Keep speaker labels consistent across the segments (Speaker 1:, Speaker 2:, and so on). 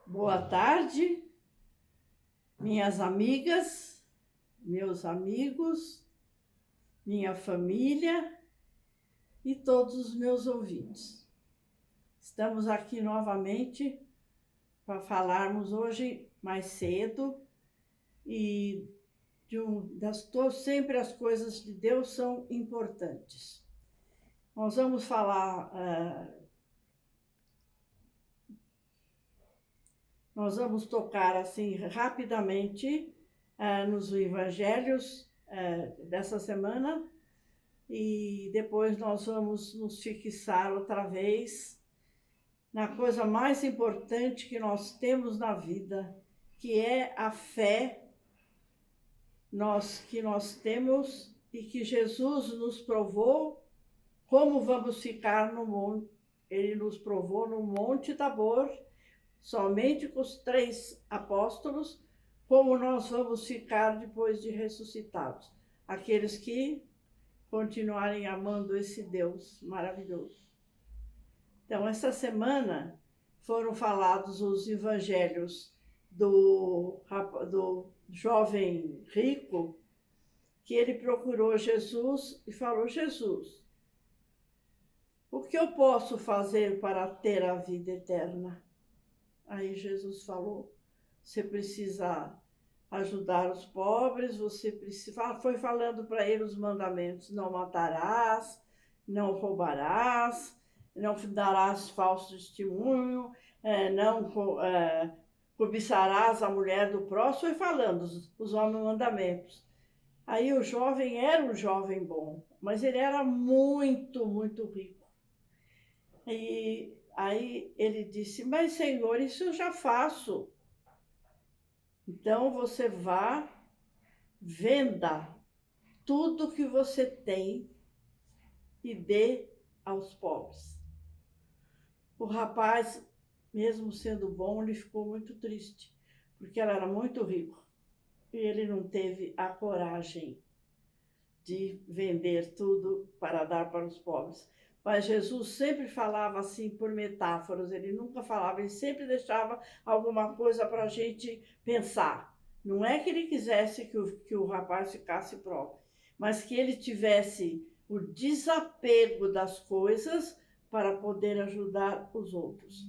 Speaker 1: Boa tarde, minhas amigas, meus amigos, minha família e todos os meus ouvintes. Estamos aqui novamente para falarmos hoje mais cedo e sempre as coisas de Deus são importantes. Nós vamos falar Nós vamos tocar assim rapidamente nos evangelhos dessa semana e depois nós vamos nos fixar outra vez na coisa mais importante que nós temos na vida, que é a fé que nós temos e que Jesus nos provou como vamos ficar no monte. Ele nos provou no Monte Tabor, somente com os 3 apóstolos, como nós vamos ficar depois de ressuscitados. Aqueles que continuarem amando esse Deus maravilhoso. Então, essa semana foram falados os evangelhos do jovem rico, que ele procurou Jesus e falou: Jesus, o que eu posso fazer para ter a vida eterna? Aí Jesus falou: você precisa ajudar os pobres, foi falando para ele os mandamentos: não matarás, não roubarás, não darás falso testemunho, não cobiçarás a mulher do próximo, foi falando os mandamentos. Aí o jovem era um jovem bom, mas ele era muito, muito rico. E aí ele disse: mas Senhor, isso eu já faço. Então você vá, venda tudo que você tem e dê aos pobres. O rapaz, mesmo sendo bom, ele ficou muito triste, porque ele era muito rico e ele não teve a coragem de vender tudo para dar para os pobres. Mas Jesus sempre falava assim por metáforas, ele nunca falava, ele sempre deixava alguma coisa para a gente pensar. Não é que ele quisesse que o rapaz ficasse pobre, mas que ele tivesse o desapego das coisas para poder ajudar os outros.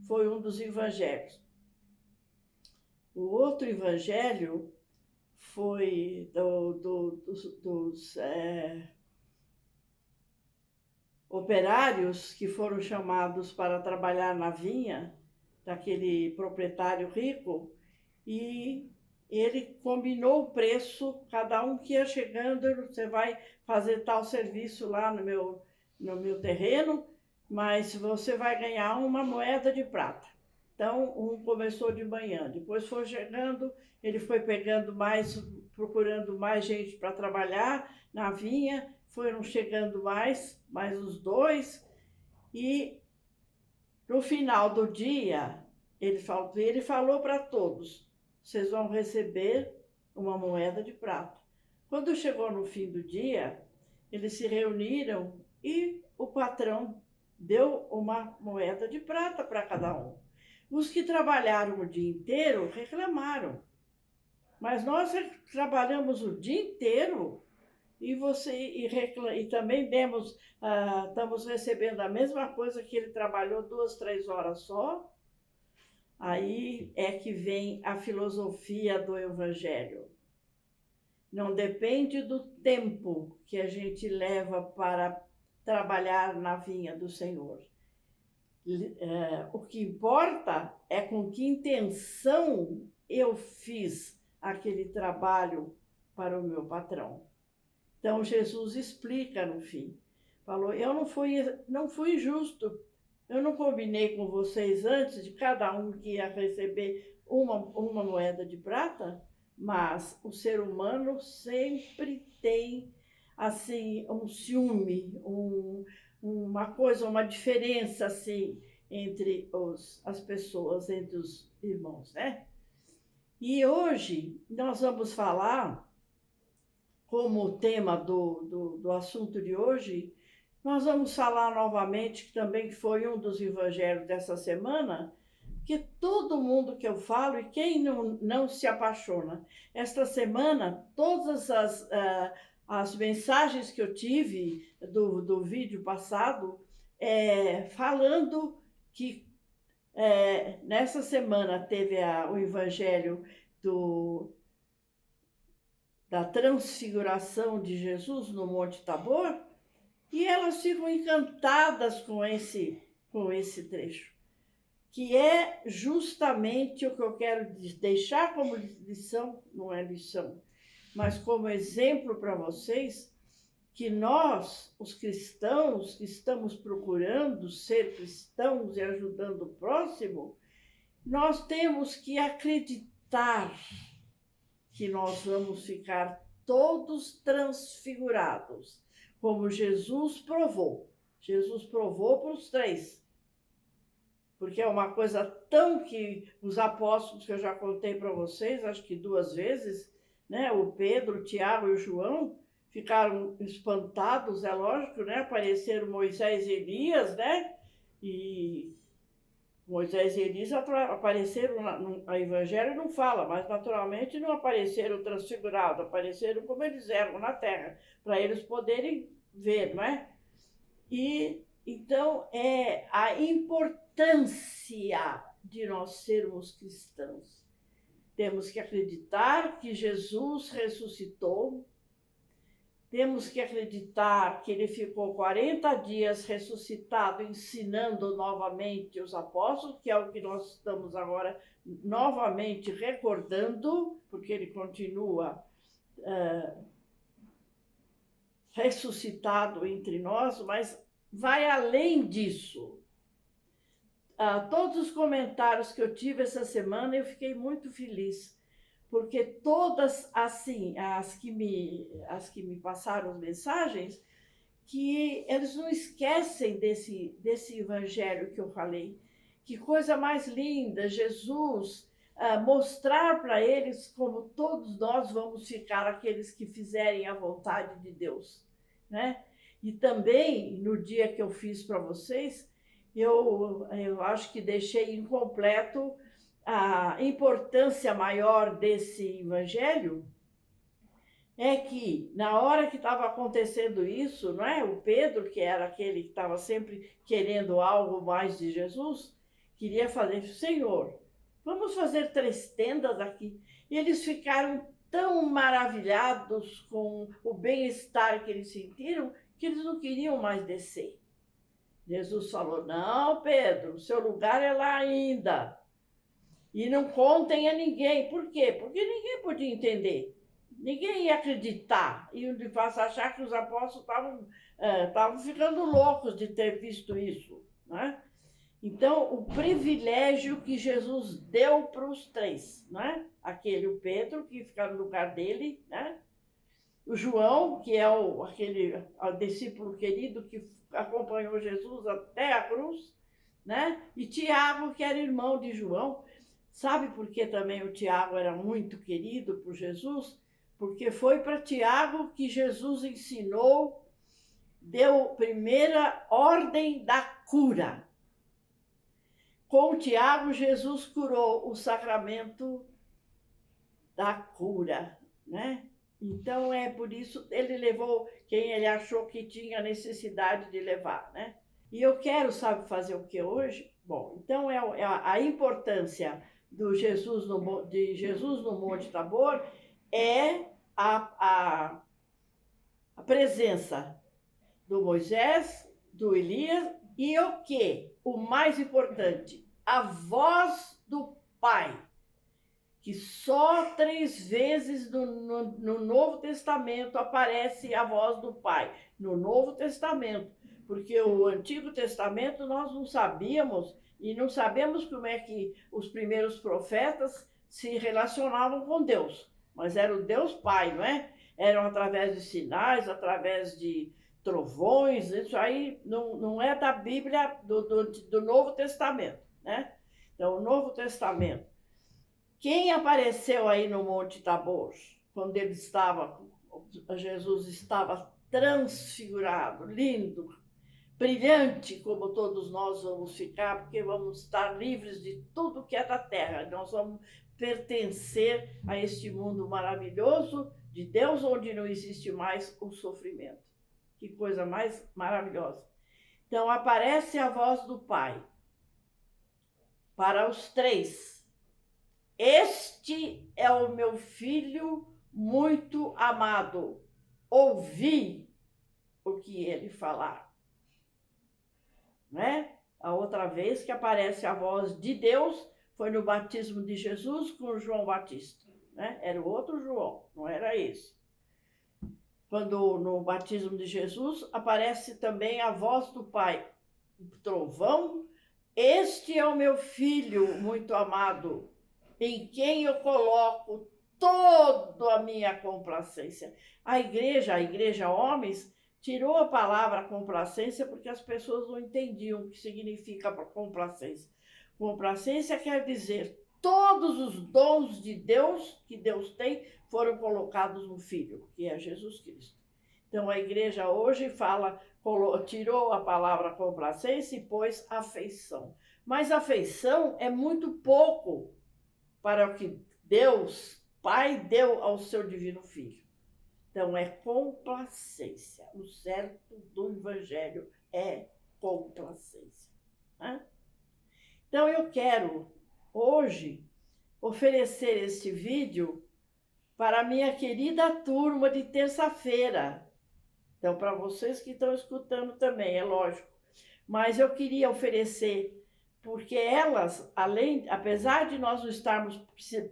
Speaker 1: Foi um dos evangelhos. O outro evangelho foi dos operários que foram chamados para trabalhar na vinha daquele proprietário rico, e ele combinou o preço, cada um que ia chegando: você vai fazer tal serviço lá no meu terreno, mas você vai ganhar uma moeda de prata. Então, um começou de manhã, depois foi chegando, ele foi procurando mais gente para trabalhar na vinha, foram chegando mais os 2, e no final do dia, ele falou para todos: vocês vão receber uma moeda de prata. Quando chegou no fim do dia, eles se reuniram e o patrão deu uma moeda de prata para cada um. Os que trabalharam o dia inteiro reclamaram: mas nós trabalhamos o dia inteiro e também estamos recebendo a mesma coisa que ele trabalhou 2, 3 horas só. Aí é que vem a filosofia do evangelho. Não depende do tempo que a gente leva para trabalhar na vinha do Senhor. O que importa é com que intenção eu fiz aquele trabalho para o meu patrão. Então Jesus explica no fim. Falou: eu não fui justo. Eu não combinei com vocês antes de cada um que ia receber uma moeda de prata, mas o ser humano sempre tem assim um ciúme, uma coisa, uma diferença assim entre as pessoas, entre os irmãos, né? E hoje nós vamos falar, como tema do assunto de hoje, nós vamos falar novamente, que também foi um dos evangelhos dessa semana, que todo mundo que eu falo e quem não se apaixona. Esta semana, todas as mensagens que eu tive do vídeo passado, falando que nessa semana teve o evangelho da transfiguração de Jesus no Monte Tabor, e elas ficam encantadas com esse trecho, que é justamente o que eu quero deixar como lição, não é lição, mas como exemplo para vocês, que nós, os cristãos, que estamos procurando ser cristãos e ajudando o próximo, nós temos que acreditar que nós vamos ficar todos transfigurados, como Jesus provou. Jesus provou para os 3. Porque é uma coisa tão que os apóstolos, que eu já contei para vocês, acho que 2 vezes, né? O Pedro, o Tiago e o João ficaram espantados, é lógico, né? Apareceram Moisés e Elias, né? E Moisés e Elias apareceram, no Evangelho não fala, mas naturalmente não apareceram transfigurados, apareceram como eles eram na terra, para eles poderem ver, não é? E então é a importância de nós sermos cristãos. Temos que acreditar que Jesus ressuscitou, temos que acreditar que ele ficou 40 dias ressuscitado, ensinando novamente os apóstolos, que é o que nós estamos agora novamente recordando, porque ele continua ressuscitado entre nós, mas vai além disso. Todos os comentários que eu tive essa semana, eu fiquei muito feliz, porque todas, assim, as que me passaram as mensagens, que eles não esquecem desse evangelho que eu falei. Que coisa mais linda, Jesus mostrar para eles como todos nós vamos ficar aqueles que fizerem a vontade de Deus, né? E também, no dia que eu fiz para vocês, eu acho que deixei incompleto a importância maior desse evangelho, é que na hora que estava acontecendo isso, não é? O Pedro, que era aquele que estava sempre querendo algo mais de Jesus, queria fazer, Senhor, vamos fazer 3 tendas aqui. E eles ficaram tão maravilhados com o bem-estar que eles sentiram, que eles não queriam mais descer. Jesus falou, não, Pedro, o seu lugar é lá ainda. E não contem a ninguém. Por quê? Porque ninguém podia entender. Ninguém ia acreditar. Iam de fato achar que os apóstolos estavam ficando loucos de ter visto isso, né? Então, o privilégio que Jesus deu para os 3, né? Aquele, o Pedro, que fica no lugar dele, né? O João, que é aquele discípulo querido que acompanhou Jesus até a cruz, né? E Tiago, que era irmão de João. Sabe por que também o Tiago era muito querido por Jesus? Porque foi para Tiago que Jesus ensinou, deu a primeira ordem da cura. Com Tiago, Jesus curou o sacramento da cura, né? Então, é por isso ele levou quem ele achou que tinha necessidade de levar, né? E eu quero, sabe, fazer o que hoje? Bom, então é a importância de Jesus no Monte Tabor é a presença do Moisés, do Elias e o quê? O mais importante, a voz do Pai, que só 3 vezes no Novo Testamento aparece a voz do Pai. No Novo Testamento, porque o Antigo Testamento nós não sabíamos e não sabemos como é que os primeiros profetas se relacionavam com Deus. Mas era o Deus Pai, não é? Eram através de sinais, através de trovões, isso aí não é da Bíblia do Novo Testamento, né? Então, o Novo Testamento. Quem apareceu aí no Monte Tabor, quando Jesus estava transfigurado, lindo, brilhante como todos nós vamos ficar, porque vamos estar livres de tudo que é da terra. Nós vamos pertencer a este mundo maravilhoso de Deus, onde não existe mais o sofrimento. Que coisa mais maravilhosa. Então aparece a voz do Pai para os três. Este é o meu filho muito amado. Ouvi o que ele falar. Né? A outra vez que aparece a voz de Deus foi no batismo de Jesus com João Batista. Né? Era o outro João, não era esse. Quando no batismo de Jesus aparece também a voz do Pai, o trovão. Este é o meu filho muito amado, em quem eu coloco toda a minha complacência. A igreja homens, tirou a palavra complacência porque as pessoas não entendiam o que significa complacência. Complacência quer dizer todos os dons de Deus que Deus tem foram colocados no Filho, que é Jesus Cristo. Então a igreja hoje tirou a palavra complacência e pôs afeição. Mas afeição é muito pouco para o que Deus, Pai, deu ao seu divino Filho. Então é complacência. O certo do Evangelho é complacência. Né? Então eu quero hoje oferecer este vídeo para a minha querida turma de terça-feira. Então, para vocês que estão escutando também, é lógico. Mas eu queria oferecer, porque elas, apesar de nós não estarmos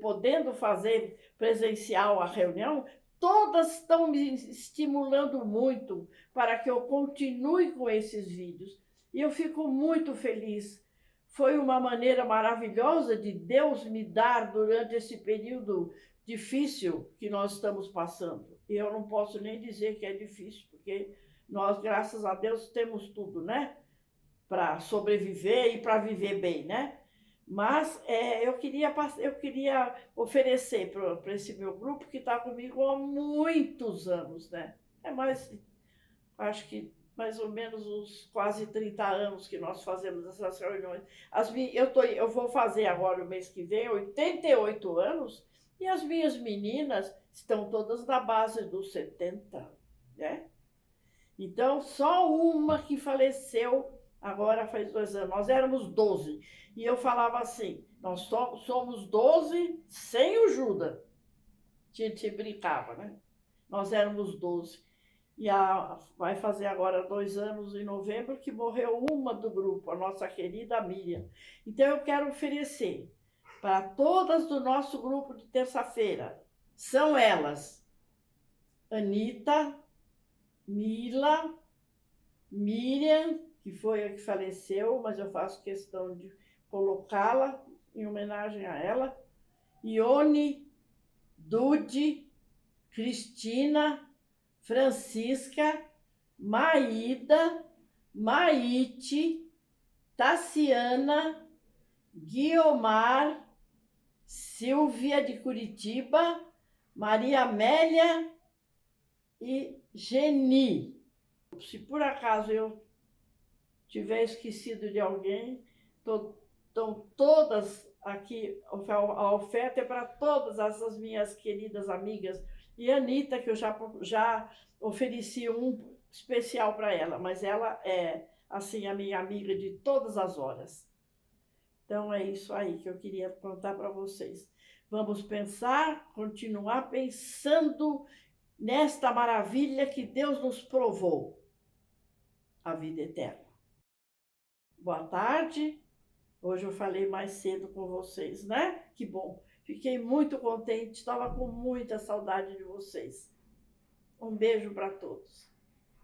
Speaker 1: podendo fazer presencial a reunião, todas estão me estimulando muito para que eu continue com esses vídeos. E eu fico muito feliz. Foi uma maneira maravilhosa de Deus me dar durante esse período difícil que nós estamos passando. E eu não posso nem dizer que é difícil, porque nós, graças a Deus, temos tudo, né? Para sobreviver e para viver bem, né? Mas eu queria oferecer para esse meu grupo que está comigo há muitos anos, né? Acho que mais ou menos uns quase 30 anos que nós fazemos essas reuniões. Eu vou fazer agora, o mês que vem, 88 anos, e as minhas meninas estão todas na base dos 70, né? Então, só uma que faleceu agora faz 2 anos. Nós éramos 12. E eu falava assim, nós somos 12 sem o Judas. A gente brincava, né? Nós éramos 12. E vai fazer agora 2 anos em novembro que morreu uma do grupo, a nossa querida Miriam. Então eu quero oferecer para todas do nosso grupo de terça-feira. São elas: Anita, Mila, Miriam, que foi a que faleceu, mas eu faço questão de colocá-la em homenagem a ela, Ione, Dude, Cristina, Francisca, Maída, Maite, Tassiana, Guiomar, Silvia de Curitiba, Maria Amélia e Geni. Se por acaso eu tiver esquecido de alguém, estão todas aqui, a oferta é para todas essas minhas queridas amigas. E a Anitta, que eu já ofereci um especial para ela, mas ela é, assim, a minha amiga de todas as horas. Então é isso aí que eu queria contar para vocês. Vamos continuar pensando nesta maravilha que Deus nos provou, a vida eterna. Boa tarde. Hoje eu falei mais cedo com vocês, né? Que bom. Fiquei muito contente, estava com muita saudade de vocês. Um beijo para todos.